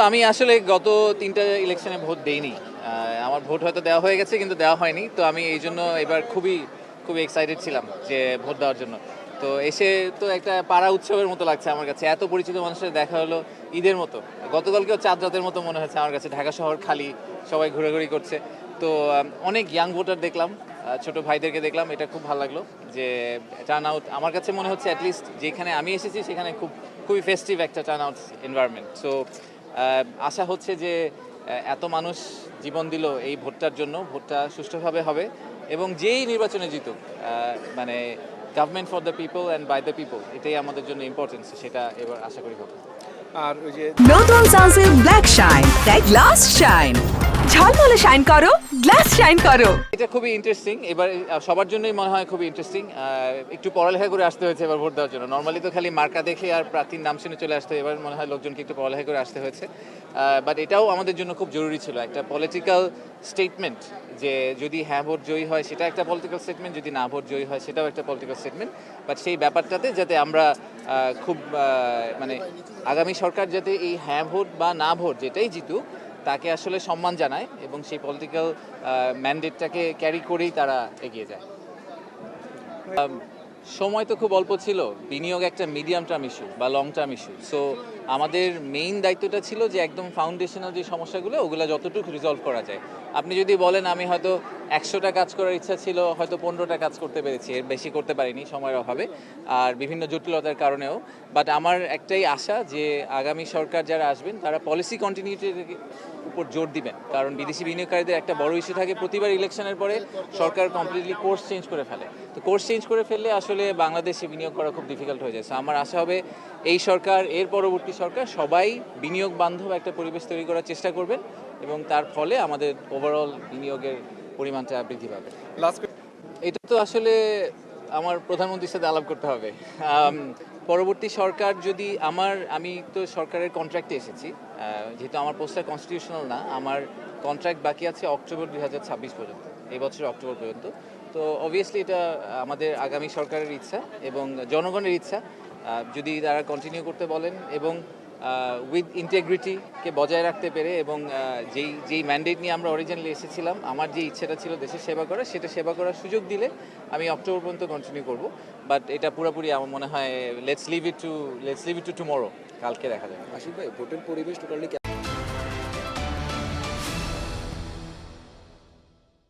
আমি আসলে গত 3টা ইলেকশনে ভোট দেইনি। আমার ভোট হয়তো দেওয়া হয়ে গেছে কিন্তু দেওয়া হয়নি। তো আমি এইজন্য এবার খুবই এক্সাইটেড ছিলাম যে ভোট দেওয়ার জন্য। তো এসে তো একটা পাড়া উৎসবের মতো লাগছে আমার কাছে। এত পরিচিত মানুষের দেখা হলো ঈদের মতো। গতকালকেও চাঁদ রাতের মতো মনে হয়েছে আমার কাছে। ঢাকা শহর খালি, সবাই ঘোরাঘুরি করছে। তো অনেক ইয়াং ভোটার দেখলাম, ছোট ভাইদেরকে দেখলাম। এটা খুব ভালো লাগলো যে টার্ন আউট আমার কাছে মনে হচ্ছে অ্যাটলিস্ট যেখানে আমি এসেছি সেখানে খুবই ফেস্টিভ একটা টার্ন আউট এনভায়রনমেন্ট। সো আশা হচ্ছে যে এত মানুষ জীবন দিল এই ভোটটার জন্য, ভোটটা সুষ্ঠুভাবে হবে এবং যেই নির্বাচনে জিতুক মানে government for the people and by the people, এটাই আমাদের জন্য ইম্পর্টেন্স, সেটা এবার আশা করি হবে। আর ওই যে নতুন সানসিল্ক ব্ল্যাক শাইন, তাই গ্লাস শাইন। ঝলমলে শাইন করো, গ্লাস শাইন করো। এটা খুবই ইন্টারেস্টিং, এবার সবার জন্যই মনে হয় খুবই ইন্টারেস্টিং। একটু পড়ালেখা করে আসতে হয়েছে এবার ভোট দেওয়ার জন্য। নর্মালি তো খালি মার্কা দেখে আর প্রার্থীর নাম শুনে চলে আসতে, এবার মনে হয় লোকজনকে একটু পড়ালেখা করে আসতে হয়েছে। বাট এটাও আমাদের জন্য খুব জরুরি ছিল, একটা পলিটিক্যাল স্টেটমেন্ট, যে যদি হ্যাঁ ভোট জয়ী হয় সেটা একটা পলিটিক্যাল স্টেটমেন্ট, যদি না ভোট জয়ী হয় সেটাও একটা পলিটিক্যাল স্টেটমেন্ট। বাট সেই ব্যাপারটাতে যাতে আমরা খুব মানে আগামী সরকার যাতে এই হ্যাঁ ভোট বা না ভোট যেটাই জিতুক তাকে আসলে সম্মান জানায় এবং সেই পলিটিক্যাল ম্যান্ডেটটাকে ক্যারি করেই তারা এগিয়ে যায়। সময় তো খুব অল্প ছিল, বিনিয়োগ একটা মিডিয়াম টার্ম ইস্যু বা লং টার্ম ইস্যু। সো আমাদের মেইন দায়িত্বটা ছিল যে একদম ফাউন্ডেশনাল যে সমস্যাগুলো ওগুলো যতটুকু রিজলভ করা যায়। আপনি যদি বলেন আমি হয়তো 100টা কাজ করার ইচ্ছা ছিল, হয়তো 15টা কাজ করতে পেরেছি, এর বেশি করতে পারিনি সময়ের অভাবে আর বিভিন্ন জটিলতার কারণেও। বাট আমার একটাই আশা যে আগামী সরকার যারা আসবেন তারা পলিসি কন্টিনিউটির উপর জোর দিবেন, কারণ বিদেশি বিনিয়োগকারীদের একটা বড় ইস্যু থাকে প্রতিবার ইলেকশনের পরে সরকার কমপ্লিটলি কোর্স চেঞ্জ করে ফেলে। তো কোর্স চেঞ্জ করে ফেললে আসলে বাংলাদেশে বিনিয়োগ করা খুব ডিফিকাল্ট হয়ে যায়। সো আমার আশা হবে এই সরকার, এর পরবর্তী সরকার সবাই বিনিয়োগ বান্ধব একটা পরিবেশ তৈরি করার চেষ্টা করবেন এবং তার ফলে আমাদের ওভারঅল বিনিয়োগের পরিমাণটা বৃদ্ধি পাবে। লাস্ট এটা তো আসলে আমার প্রধানমন্ত্রীর সাথে আলাপ করতে হবে। পরবর্তী সরকার যদি আমি তো সরকারের কন্ট্রাক্টে এসেছি, যেহেতু আমার পোস্টটা কনস্টিটিউশনাল না, আমার কন্ট্রাক্ট বাকি আছে অক্টোবর 2026 পর্যন্ত, এই বছরের অক্টোবর পর্যন্ত। তো অবভিয়াসলি এটা আমাদের আগামী সরকারের ইচ্ছা এবং জনগণের ইচ্ছা, যদি তারা কন্টিনিউ করতে বলেন এবং উইথ ইন্টিগ্রিটিকে বজায় রাখতে পেরে এবং যেই ম্যান্ডেট নিয়ে আমরা অরিজিনালি এসেছিলাম, আমার যে ইচ্ছেটা ছিল দেশের সেবা করা, সেটা সেবা করার সুযোগ দিলে আমি অক্টোবর পর্যন্ত কন্টিনিউ করব। বাট এটা পুরোপুরি আমার মনে হয় let's leave it to tomorrow, কালকে দেখা যাবে। আশিক ভাই, ভোটের পরিবেশ টোটালি